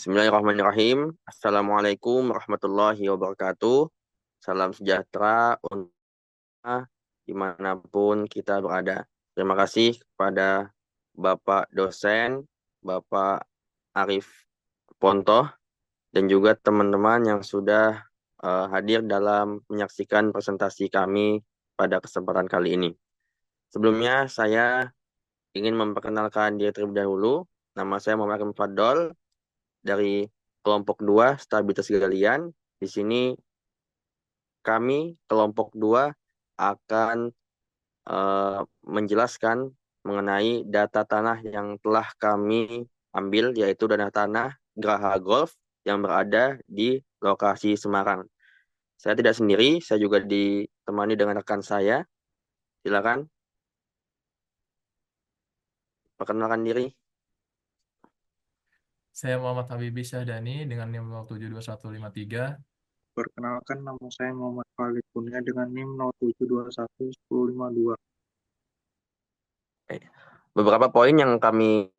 Bismillahirrahmanirrahim. Assalamualaikum warahmatullahi wabarakatuh. Salam sejahtera untuk dimanapun kita berada. Terima kasih kepada Bapak dosen, Bapak Arif Pontoh, dan juga teman-teman yang sudah hadir dalam menyaksikan presentasi kami pada kesempatan kali ini. Sebelumnya, saya ingin memperkenalkan diri terlebih dahulu. Nama saya Muhammad Akim Fadol dari kelompok 2 stabilitas galian. Di sini kami kelompok 2 akan menjelaskan mengenai data tanah yang telah kami ambil, yaitu data tanah Geraha Golf yang berada di lokasi Semarang. Saya tidak sendiri, saya juga ditemani dengan rekan saya. Silakan perkenalkan diri. Saya Muhammad Habibi Syahdani dengan NIM 072153. Perkenalkan, nama saya Muhammad Khalid Kurnia dengan NIM 07211052. Beberapa poin yang kami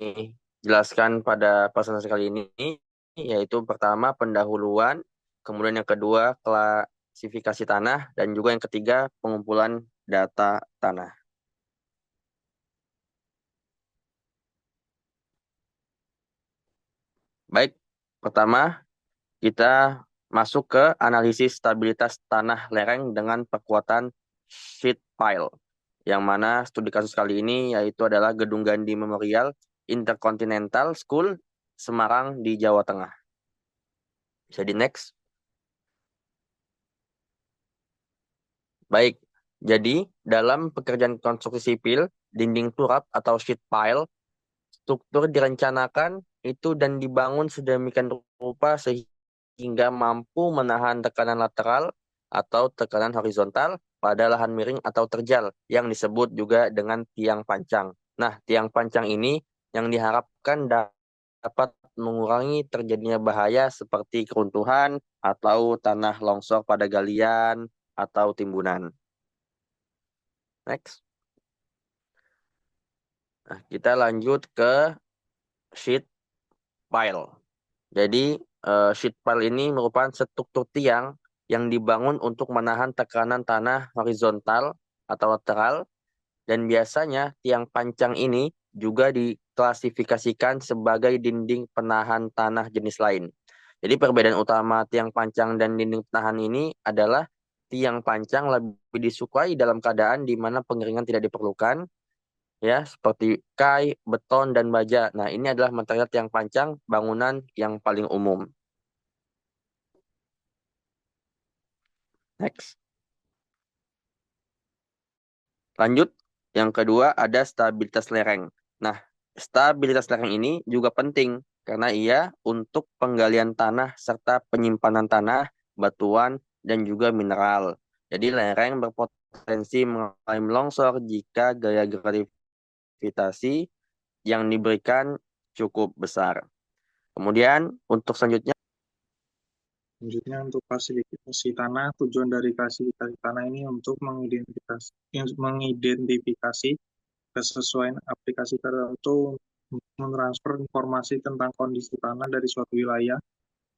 jelaskan pada presentasi kali ini, yaitu pertama pendahuluan, kemudian yang kedua klasifikasi tanah, dan juga yang ketiga pengumpulan data tanah. Baik, pertama kita masuk ke analisis stabilitas tanah lereng dengan perkuatan sheet pile, yang mana studi kasus kali ini yaitu adalah Gedung Gandhi Memorial Intercontinental School Semarang di Jawa Tengah. Bisa di next. Baik, jadi dalam pekerjaan konstruksi sipil, dinding turap atau sheet pile, struktur direncanakan itu dan dibangun sedemikian rupa sehingga mampu menahan tekanan lateral atau tekanan horizontal pada lahan miring atau terjal yang disebut juga dengan tiang pancang. Nah, tiang pancang ini yang diharapkan dapat mengurangi terjadinya bahaya seperti keruntuhan atau tanah longsor pada galian atau timbunan. Next. Nah, kita lanjut ke sheet pile. Jadi sheet pile ini merupakan struktur tiang yang dibangun untuk menahan tekanan tanah horizontal atau lateral, dan biasanya tiang pancang ini juga diklasifikasikan sebagai dinding penahan tanah jenis lain. Jadi perbedaan utama tiang pancang dan dinding penahan ini adalah tiang pancang lebih disukai dalam keadaan di mana pengeringan tidak diperlukan, ya, seperti kai, beton, dan baja. Nah, ini adalah material tiang pancang bangunan yang paling umum. Next. Lanjut, yang kedua ada stabilitas lereng. Nah, stabilitas lereng ini juga penting karena ia untuk penggalian tanah serta penyimpanan tanah, batuan, dan juga mineral. Jadi lereng berpotensi mengalami longsor jika gaya gravitasi yang diberikan cukup besar. Kemudian untuk selanjutnya, Selanjutnya, untuk klasifikasi tanah, tujuan dari klasifikasi tanah ini untuk mengidentifikasi kesesuaian aplikasi tertentu, mentransfer informasi tentang kondisi tanah dari suatu wilayah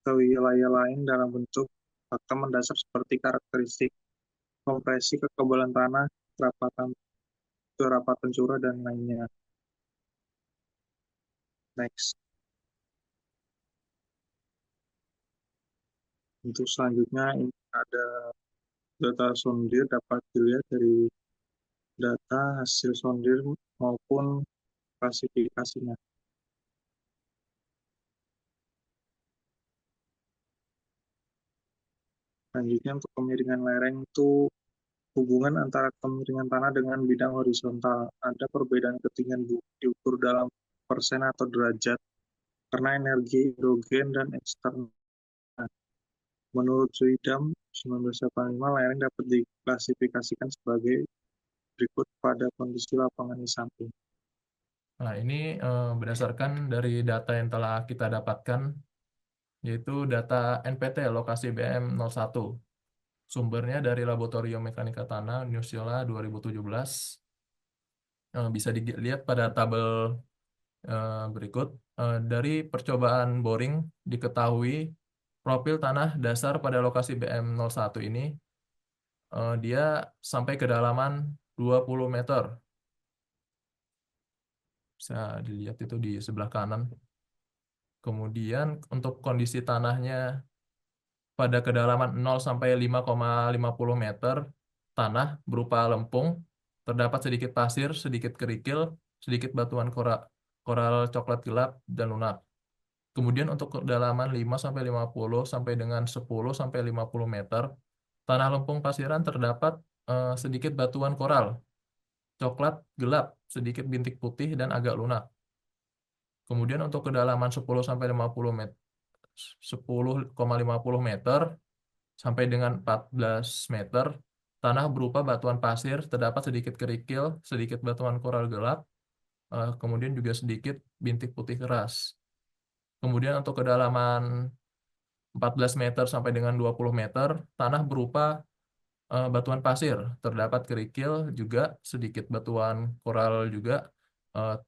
ke wilayah lain dalam bentuk fakta mendasar seperti karakteristik kompresi, kekebalan tanah, kerapatan curah, dan lainnya. Next. Untuk selanjutnya, ini ada data sondir, dapat dilihat dari data hasil sondir maupun klasifikasinya. Selanjutnya, untuk kemiringan lereng itu hubungan antara kemiringan tanah dengan bidang horizontal. Ada perbedaan ketinggian bukit diukur dalam persen atau derajat karena energi hidrogen dan eksternal. Menurut Suidam 1985, lereng dapat diklasifikasikan sebagai berikut pada kondisi lapangan di samping. Nah, ini berdasarkan dari data yang telah kita dapatkan, yaitu data NPT lokasi BM 01. Sumbernya dari Laboratorium Mekanika Tanah Nusila 2017. Bisa dilihat pada tabel Berikut. Dari percobaan boring diketahui profil tanah dasar pada lokasi BM01 ini dia sampai kedalaman 20 meter. Bisa dilihat itu di sebelah kanan. Kemudian untuk kondisi tanahnya pada kedalaman 0 sampai 5,50 meter, tanah berupa lempung, terdapat sedikit pasir, sedikit kerikil, sedikit batuan koral coklat gelap dan lunak. Kemudian untuk kedalaman 5 sampai 50 sampai dengan 10 sampai 50 meter, tanah lempung pasiran terdapat sedikit batuan koral, coklat gelap, sedikit bintik putih dan agak lunak. Kemudian untuk kedalaman 10 sampai 50 meter, 10,50 meter sampai dengan 14 meter, tanah berupa batuan pasir, terdapat sedikit kerikil, sedikit batuan koral gelap, kemudian juga sedikit bintik putih keras. Kemudian untuk kedalaman 14 meter sampai dengan 20 meter, tanah berupa batuan pasir, terdapat kerikil juga, sedikit batuan koral juga,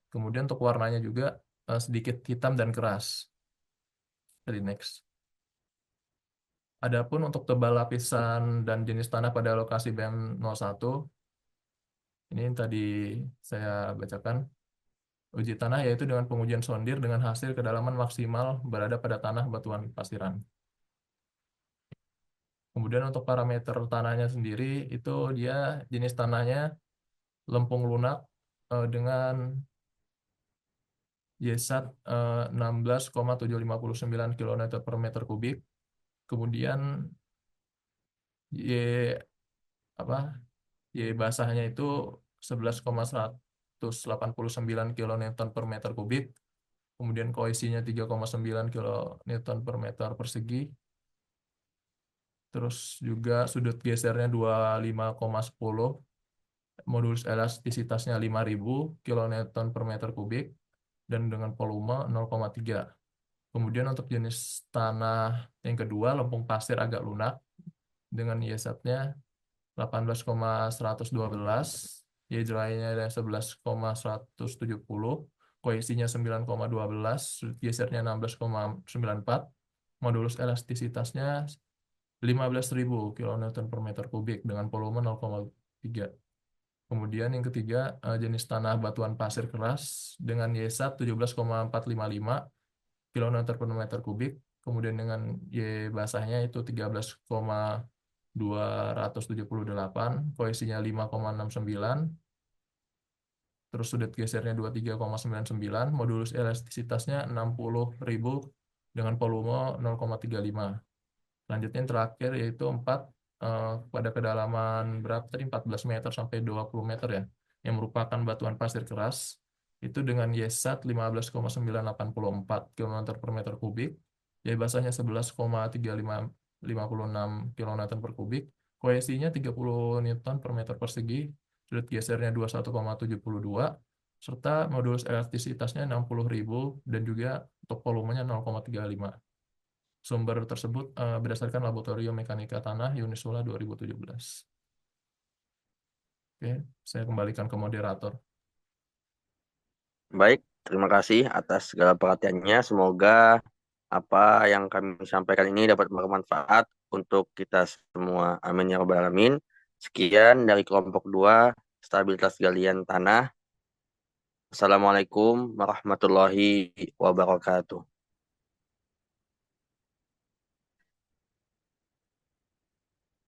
kemudian untuk warnanya juga sedikit hitam dan keras. Jadi next. Adapun untuk tebal lapisan dan jenis tanah pada lokasi BM01, ini yang tadi saya bacakan. Uji tanah yaitu dengan pengujian sondir dengan hasil kedalaman maksimal berada pada tanah batuan pasiran. Kemudian untuk parameter tanahnya sendiri, itu dia jenis tanahnya lempung lunak dengan YSAT 16,759 kN per meter kubik. Kemudian Y apa Y basahnya itu 11,189 kilonewton per meter kubik. Kemudian koesinya 3,9 kilonewton per meter persegi. Terus juga sudut gesernya 25,10, modulus elastisitasnya 5.000 kilonewton per meter kubik, dan dengan volume 0,3. Kemudian untuk jenis tanah yang kedua, lempung pasir agak lunak, dengan YSAT-nya 18,112, YJLA-nya ada 11,170, koesinya 9,12, sudut gesernya 16,94, modulus elastisitasnya 15.000 kilonewton per meter kubik dengan volume 0,3. Kemudian yang ketiga, jenis tanah batuan pasir keras dengan YSAT 17,455 kilonewton per meter kubik. Kemudian dengan Y basahnya itu 13,278, koesinya 5,69, terus sudut gesernya 23,99, modulus elastisitasnya 60.000 dengan volume 0,35. Selanjutnya yang terakhir yaitu 4 pada kedalaman berapa tadi, 14 meter sampai 20 meter ya, yang merupakan batuan pasir keras, itu dengan YSAT 15,984 kN per meter kubik, Y basahnya 11,3556 kN per kubik, koesinya 30 Newton per meter persegi, sudut gesernya 21,72, serta modulus elastisitasnya 60.000 dan juga untuk volumenya 0,35. Sumber tersebut berdasarkan Laboratorium Mekanika Tanah Unisula 2017. Oke, saya kembalikan ke moderator. Baik, terima kasih atas segala perhatiannya. Semoga apa yang kami sampaikan ini dapat bermanfaat untuk kita semua. Amin ya rabbal alamin. Sekian dari kelompok 2, stabilitas galian tanah. Assalamualaikum warahmatullahi wabarakatuh.